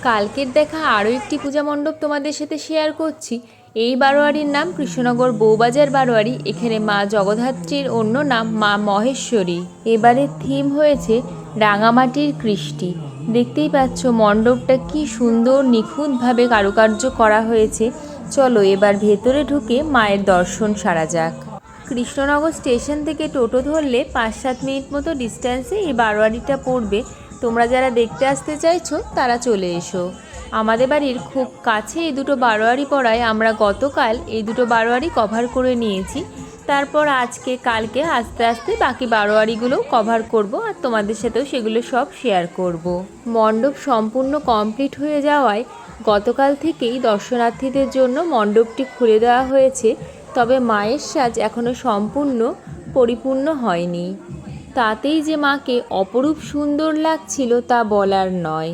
কালকের দেখা আরও একটি পূজা মণ্ডপ তোমাদের সাথে শেয়ার করছি। এই বারোয়ারির নাম কৃষ্ণনগর বউবাজার বারোয়ারি। এখানে মা জগদ্ধাত্রীর অন্য নাম মা মহেশ্বরী। এবারের থিম হয়েছে রাঙামাটির কৃষ্টি। দেখতেই পাচ্ছ মণ্ডপটা কি সুন্দর নিখুঁতভাবে কারুকার্য করা হয়েছে। চলো এবার ভেতরে ঢুকে মায়ের দর্শন সারা যাক। কৃষ্ণনগর স্টেশন থেকে টোটো ধরলে 5-7 মিনিট মতো ডিস্ট্যান্সে এই বারোয়ারিটা পড়বে। তোমরা যারা দেখতে আসতে চাইছো তারা চলে এসো। আমাদের বাড়ির খুব কাছে এই দুটো বারোয়ারি পড়ায় আমরা গতকাল এই দুটো বারোয়ারি কভার করে নিয়েছি। তারপর আজকে কালকে আস্তে আস্তে বাকি বারোয়ারিগুলোও কভার করব আর তোমাদের সাথেও সেগুলো সব শেয়ার করব। মণ্ডপ সম্পূর্ণ কমপ্লিট হয়ে যাওয়ায় গতকাল থেকেই দর্শনার্থীদের জন্য মণ্ডপটি খুলে দেওয়া হয়েছে। তবে মায়ের সাজ এখনও সম্পূর্ণ পরিপূর্ণ হয়নি। তাতেই যে মাকে অপরূপ সুন্দর লাগছিল তা বলার নয়।